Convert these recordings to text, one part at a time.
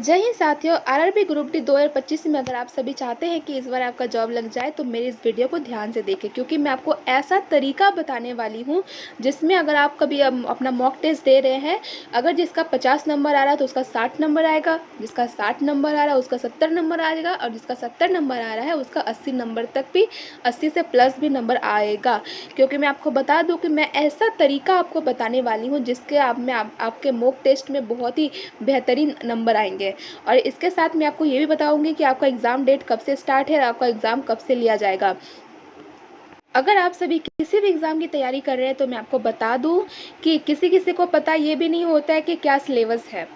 जय हिंद साथियों। RRB group D 2025 में अगर आप सभी चाहते हैं कि इस बार आपका जॉब लग जाए तो मेरी इस वीडियो को ध्यान से देखें, क्योंकि मैं आपको ऐसा तरीका बताने वाली हूं जिसमें अगर आप कभी अपना मॉक टेस्ट दे रहे हैं, अगर जिसका 50 नंबर आ रहा है तो उसका 60 नंबर आएगा, जिसका 60 नंबर आ रहा है उसका 70 नंबर आएगा, और जिसका 70 नंबर आ रहा है उसका 80 नंबर तक भी, 80 से प्लस भी नंबर आएगा। क्योंकि मैं आपको बता दूँ कि मैं ऐसा तरीका आपको बताने वाली हूँ जिसके आपके मॉक टेस्ट में बहुत ही बेहतरीन नंबर आएंगे। और इसके साथ मैं आपको ये भी बताऊंगी कि आपका एग्ज़ाम डेट कब से स्टार्ट है और आपका एग्ज़ाम कब से लिया जाएगा। अगर आप सभी किसी भी एग्ज़ाम की तैयारी कर रहे हैं तो मैं आपको बता दूं कि किसी किसी को पता ये भी नहीं होता है कि क्या सिलेबस है।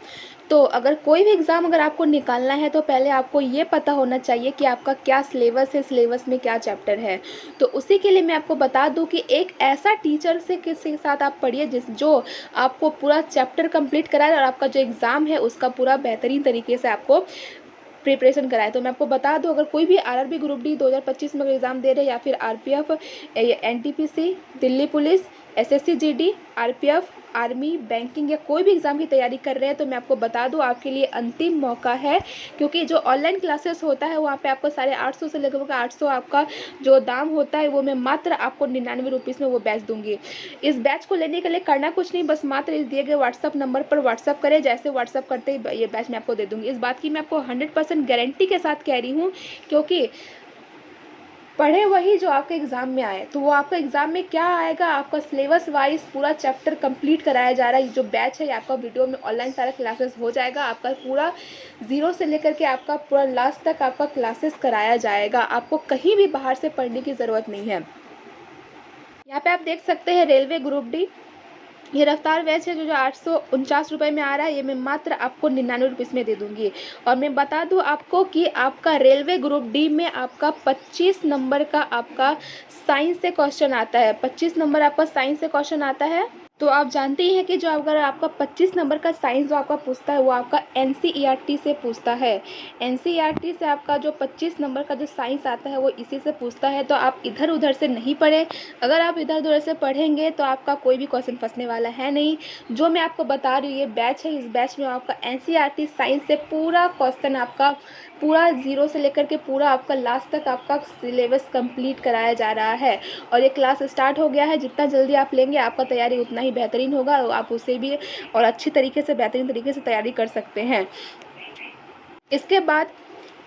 तो अगर कोई भी एग्ज़ाम अगर आपको निकालना है तो पहले आपको ये पता होना चाहिए कि आपका क्या सिलेबस है, सिलेबस में क्या चैप्टर है। तो उसी के लिए मैं आपको बता दूं कि एक ऐसा टीचर से किसी के साथ आप पढ़िए जो आपको पूरा चैप्टर कंप्लीट कराए और आपका जो एग्ज़ाम है उसका पूरा बेहतरीन तरीके से आपको प्रिपरेशन कराए। तो मैं आपको बता दूं, अगर कोई भी आरआरबी ग्रुप डी 2025 में अगर एग्ज़ाम दे रहे हैं या फिर RPF, NTPC, Delhi police, SSC GD, RPF, army, banking या कोई भी एग्ज़ाम की तैयारी कर रहे हैं तो मैं आपको बता दूं आपके लिए अंतिम मौका है। क्योंकि जो ऑनलाइन क्लासेस होता है वहाँ पे आपको 850 से लगभग 800 आपका जो दाम होता है वो मैं मात्र आपको 99 रुपीज़ में वो बैच दूंगी। इस बैच को लेने के लिए करना कुछ नहीं, बस मात्र इस दिए गए व्हाट्सअप नंबर पर व्हाट्सअप करें। जैसे व्हाट्सअप करते ही ये बैच मैं आपको दे दूंगी। इस बात की मैं आपको 100% गारंटी के साथ कह रही हूँ, क्योंकि पढ़े वही जो आपके एग्ज़ाम में आए। तो वो आपका एग्ज़ाम में क्या आएगा, आपका सिलेबस वाइज पूरा चैप्टर कंप्लीट कराया जा रहा है। जो बैच है आपका वीडियो में ऑनलाइन सारा क्लासेस हो जाएगा, आपका पूरा ज़ीरो से लेकर के आपका पूरा लास्ट तक आपका क्लासेस कराया जाएगा। आपको कहीं भी बाहर से पढ़ने की ज़रूरत नहीं है। यहाँ पे आप देख सकते हैं रेलवे ग्रुप डी, ये रफ्तार बैच है जो 849 रुपये में आ रहा है। ये मैं मात्र आपको 99 रुपीज़ में दे दूंगी। और मैं बता दूं आपको कि आपका रेलवे ग्रुप डी में आपका 25 नंबर का आपका साइंस से क्वेश्चन आता है। 25 नंबर आपका साइंस से क्वेश्चन आता है। तो आप जानते ही हैं कि जो अगर आपका 25 नंबर का साइंस जो आपका पूछता है वो आपका एनसीईआरटी से पूछता है। एनसीईआरटी से आपका जो 25 नंबर का जो साइंस आता है वो इसी से पूछता है। तो आप इधर उधर से नहीं पढ़ें। अगर आप इधर उधर से पढ़ेंगे तो आपका कोई भी क्वेश्चन फंसने वाला है नहीं। जो मैं आपको बता रही हूँ ये बैच है, इस बैच में आपका एनसीईआरटी साइंस से पूरा क्वेश्चन आपका पूरा ज़ीरो से लेकर के पूरा आपका लास्ट तक आपका सिलेबस कंप्लीट कराया जा रहा है। और ये क्लास स्टार्ट हो गया है। जितना जल्दी आप लेंगे आपका तैयारी उतना ही बेहतरीन होगा और आप उसे भी और अच्छी तरीके से बेहतरीन तरीके से तैयारी कर सकते हैं। इसके बाद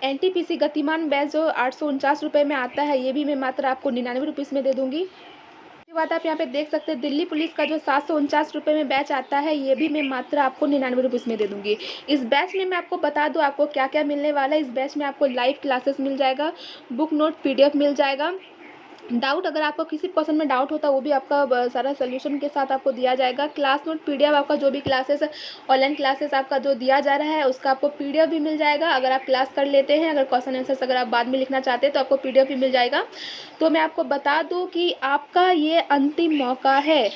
एनटीपीसी गतिमान बैच जो 849 रुपये में आता है, ये भी मैं मात्र आपको 99 रुपीज़ में दे दूँगी। इसके बाद आप यहाँ पे देख सकते हैं दिल्ली पुलिस का जो 749 रुपये में बैच आता है, ये भी मैं मात्र आपको 99 रुपीज़ में दे दूँगी। इस बैच में मैं आपको बता दूँ आपको क्या क्या मिलने वाला है। इस बैच में आपको लाइव क्लासेस मिल जाएगा, बुक नोट पीडीएफ मिल जाएगा। डाउट अगर आपको किसी क्वेश्चन में डाउट होता है वो भी आपका सारा सोल्यूशन के साथ आपको दिया जाएगा। क्लास नोट पीडीएफ आपका जो भी क्लासेस ऑनलाइन क्लासेस आपका जो दिया जा रहा है उसका आपको पीडीएफ भी मिल जाएगा। अगर आप क्लास कर लेते हैं, अगर क्वेश्चन आंसर्स अगर आप बाद में लिखना चाहते हैं तो आपको पीडीएफ भी मिल जाएगा। तो मैं आपको बता दूं कि आपका ये अंतिम मौका है।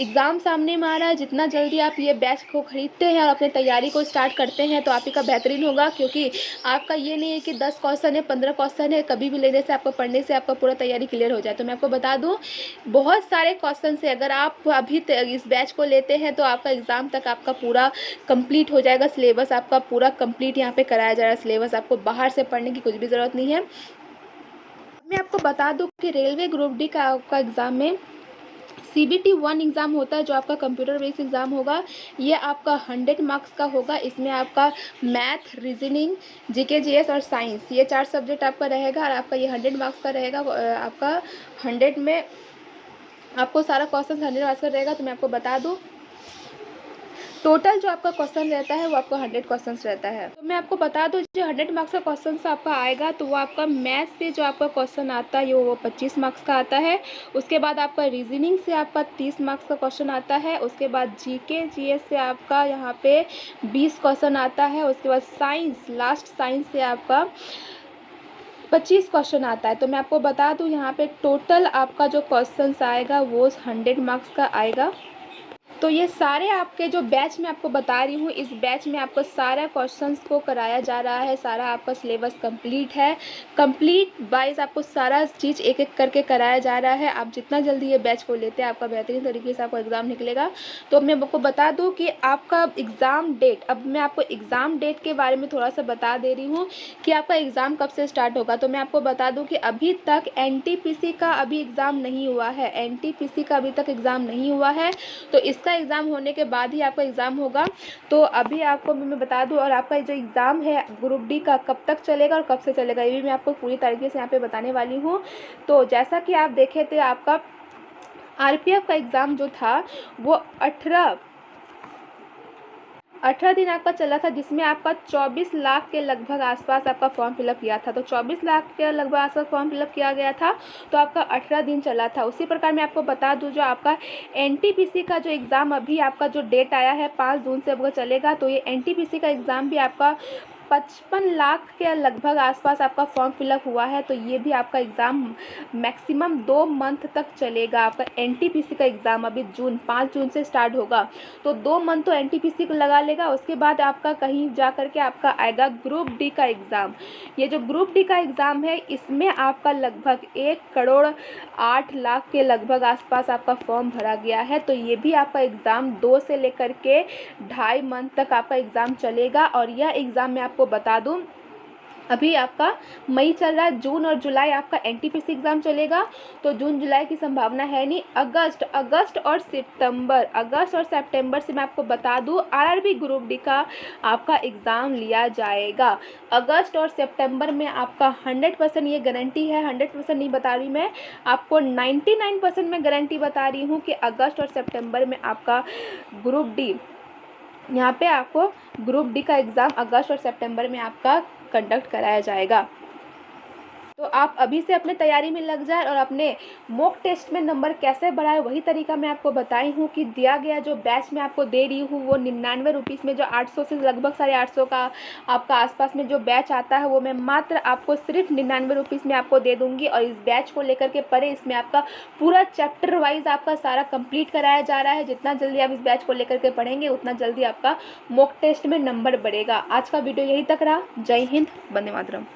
एग्ज़ाम सामने में आ रहा है, जितना जल्दी आप ये बैच को खरीदते हैं और अपने तैयारी को स्टार्ट करते हैं तो आप ही का बेहतरीन होगा। क्योंकि आपका ये नहीं है कि 10 क्वेश्चन है, 15 क्वेश्चन है, कभी भी लेने से आपको पढ़ने से आपका पूरा तैयारी क्लियर हो जाए। तो मैं आपको बता दूं बहुत सारे क्वेश्चन से अगर आप अभी इस बैच को लेते हैं तो आपका एग्ज़ाम तक आपका पूरा कंप्लीट हो जाएगा। सिलेबस आपका पूरा कंप्लीट यहाँ पे कराया जा रहा है। सिलेबस आपको बाहर से पढ़ने की कुछ भी ज़रूरत नहीं है। मैं आपको बता दूं कि रेलवे ग्रुप डी का आपका एग्ज़ाम में CBT 1 एग्ज़ाम होता है जो आपका कंप्यूटर बेस्ड एग्ज़ाम होगा। ये आपका 100 मार्क्स का होगा। इसमें आपका मैथ, रीजनिंग, जीके जीएस और साइंस ये 4 सब्जेक्ट आपका रहेगा और आपका ये 100 मार्क्स का रहेगा। आपका 100 में आपको सारा क्वेश्चन 100 मार्क्स का रहेगा। तो मैं आपको बता दूँ टोटल जो आपका क्वेश्चन रहता है वो आपका 100 क्वेश्चन रहता है। तो मैं आपको बता दूं जो 100 मार्क्स का क्वेश्चन आपका आएगा तो वो आपका मैथ से जो आपका क्वेश्चन आता है वो 25 मार्क्स का आता है। उसके बाद आपका रीजनिंग से आपका 30 मार्क्स का क्वेश्चन आता है। उसके बाद जीके जीएस से आपका यहाँ पे 20 क्वेश्चन आता है। उसके बाद साइंस, लास्ट साइंस से आपका 25 क्वेश्चन आता है। तो मैं आपको बता दूं यहाँ पे टोटल आपका जो क्वेश्चन आएगा वो 100 मार्क्स का आएगा। तो ये सारे आपके जो बैच मैं आपको बता रही हूँ, इस बैच में आपको सारा क्वेश्चंस को कराया जा रहा है, सारा आपका सिलेबस कंप्लीट है। कंप्लीट वाइज आपको सारा चीज़ एक एक करके कराया जा रहा है। आप जितना जल्दी ये बैच को लेते हैं, आपका बेहतरीन तरीके से आपका एग्ज़ाम निकलेगा। तो अब मैं आपको बता दूँ कि आपका एग्ज़ाम डेट, अब मैं आपको एग्ज़ाम डेट के बारे में थोड़ा सा बता दे रही हूँ कि आपका एग्ज़ाम कब से स्टार्ट होगा। तो मैं आपको बता दूँ कि अभी तक एनटीपीसी का अभी एग्ज़ाम नहीं हुआ है, एनटीपीसी का अभी तक एग्ज़ाम नहीं हुआ है। तो इसका एग्ज़ाम होने के बाद ही आपका एग्ज़ाम होगा। तो अभी आपको मैं बता दूं, और आपका जो एग्ज़ाम है ग्रुप डी का कब तक चलेगा और कब से चलेगा, ये भी मैं आपको पूरी तरीके से यहाँ पे बताने वाली हूँ। तो जैसा कि आप देखे थे, आपका आरपीएफ का एग्ज़ाम जो था वो 18 दिन आपका चला था, जिसमें आपका 24 लाख के लगभग आसपास आपका फॉर्म फिलअप किया था। तो 24 लाख के लगभग आसपास फॉर्म फिलअप किया गया था, तो आपका 18 दिन चला था। उसी प्रकार मैं आपको बता दूं, जो आपका एनटीपीसी का जो एग्ज़ाम अभी आपका जो डेट आया है 5 जून से आपका चलेगा। तो ये एनटीपीसी का एग्ज़ाम भी आपका 55 लाख के लगभग आसपास आपका फॉर्म फिलअप हुआ है। तो ये भी आपका एग्ज़ाम मैक्सिमम 2 मंथ तक चलेगा। आपका एनटीपीसी का एग्ज़ाम अभी 5 जून से स्टार्ट होगा, तो 2 मंथ तो एनटीपीसी को लगा लेगा। उसके बाद आपका कहीं जा कर के आपका आएगा ग्रुप डी का एग्ज़ाम। ये जो ग्रुप डी का एग्ज़ाम है, इसमें आपका लगभग 1,08,00,000 के लगभग आसपास आपका फॉर्म भरा गया है। तो ये भी आपका एग्ज़ाम 2 से लेकर के 2.5 मंथ तक आपका एग्ज़ाम चलेगा। और यह एग्ज़ाम मैं आपको बता दूं, अभी आपका मई चल रहा है, जून और जुलाई आपका एनटीपीसी एग्ज़ाम चलेगा। तो जून जुलाई की संभावना है नहीं। अगस्त और सितंबर से मैं आपको बता दूं, आरआरबी ग्रुप डी का आपका एग्ज़ाम लिया जाएगा। अगस्त और सितंबर में आपका 100% ये गारंटी है, 100% नहीं बता रही मैं आपको, 99% मैं गारंटी बता रही हूँ कि अगस्त और सितंबर में आपका ग्रुप डी, यहाँ पे आपको ग्रुप डी का एग्ज़ाम अगस्त और सितंबर में आपका कंडक्ट कराया जाएगा। तो आप अभी से अपने तैयारी में लग जाए और अपने मॉक टेस्ट में नंबर कैसे बढ़ाए, वही तरीका मैं आपको बताई हूँ कि दिया गया जो बैच मैं आपको दे रही हूँ वो 99 रुपीज़ में, जो 800 से लगभग 850 का आपका आसपास में जो बैच आता है, वो मैं मात्र आपको सिर्फ 99 रुपीज़ में आपको दे दूँगी। और इस बैच को लेकर के पढ़े, इसमें आपका पूरा चैप्टर वाइज आपका सारा कंप्लीट कराया जा रहा है। जितना जल्दी आप इस बैच को लेकर के पढ़ेंगे, उतना जल्दी आपका मॉक टेस्ट में नंबर बढ़ेगा। आज का वीडियो यहीं तक रहा। जय हिंद, वंदे मातरम।